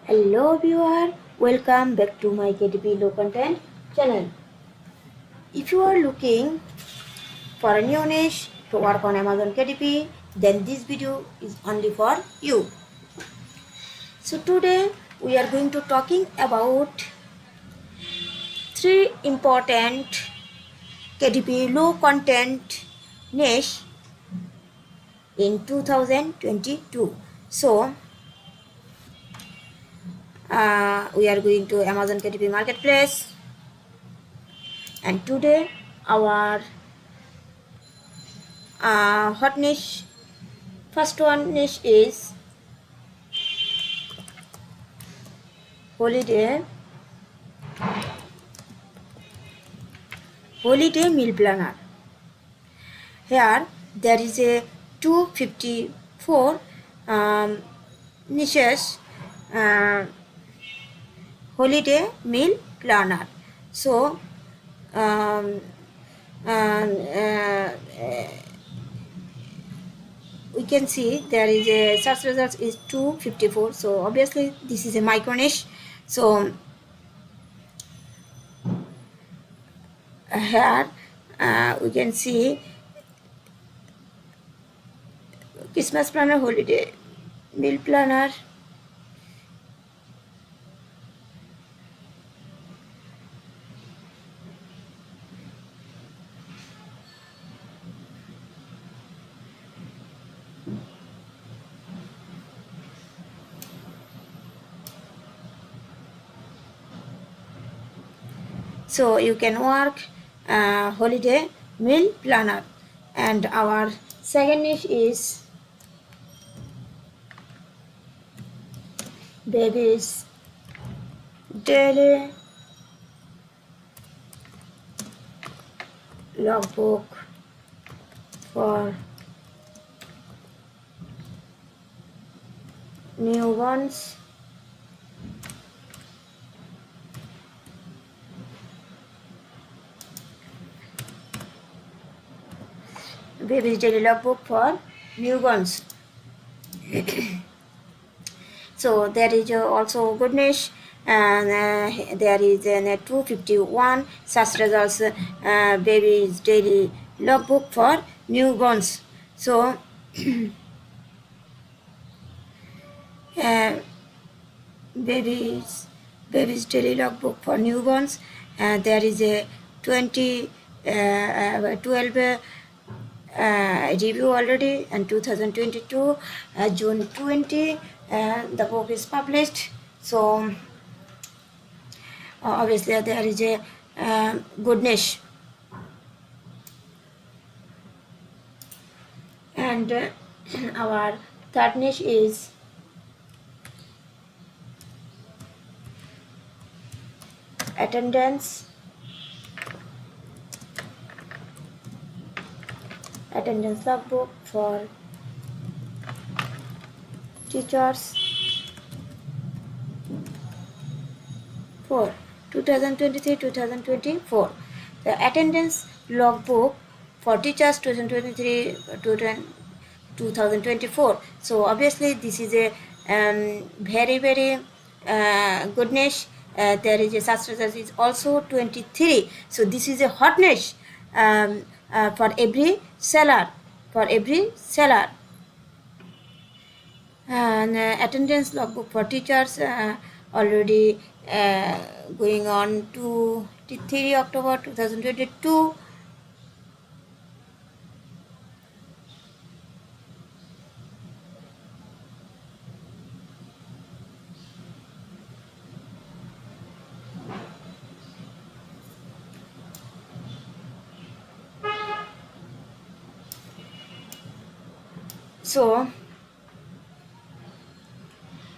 Hello viewer, welcome back to my KDP Low Content channel. If you are looking for a new niche to work on Amazon KDP, then this video is only for you. So today we are going to talking about three important KDP low content niche in 2022. So we are going to Amazon KDP Marketplace, and today our hot niche, first one niche is holiday meal planner. Here there is a 254 niches holiday meal planner. So we can see there is a search results is 254. So obviously this is a micro niche. So here we can see Christmas planner, holiday meal planner, so you can work holiday meal planner. And our second niche is baby's daily logbook for newborns. Baby's daily logbook for newborns. So there is also good niche, and there is a 251 search results baby's daily logbook for newborns. So baby's daily logbook for newborns, there is a 12 review already, and 2022 June 20 the book is published. So obviously there is a good niche. And our third niche is attendance logbook for teachers for 2023-2024. The attendance logbook for teachers 2023-2024. So obviously this is a very good niche. There is a search result is also 23. So this is a hot niche for every seller. And attendance logbook for teachers already going on to 3 October 2022.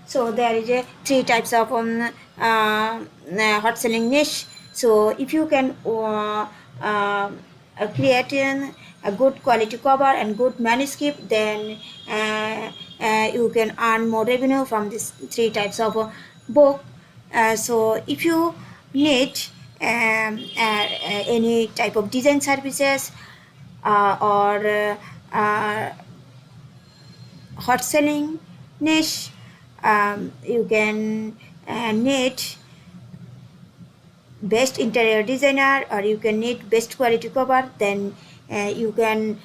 So there is a three types of hot selling niche. So if you can create a good quality cover and good manuscript, then you can earn more revenue from these three types of book. So if you need any type of design services or hot selling niche, you can need best interior designer, or you can need best quality cover, then you can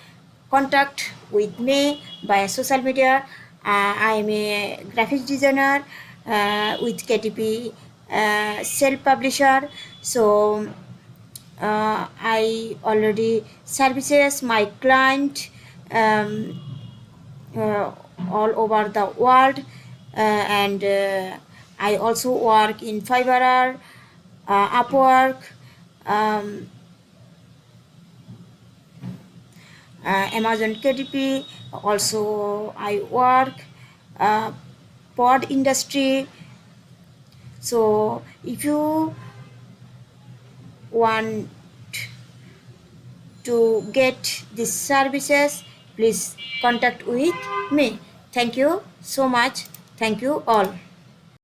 contact with me via social media. I am a graphics designer with KDP self-publisher. So I already services my client um, uh, all over the world, and I also work in Fiverr, Upwork, um, Amazon KDP. Also, I work uh, pod industry. So, if you want to get these services, please contact with me. Thank you so much. Thank you all.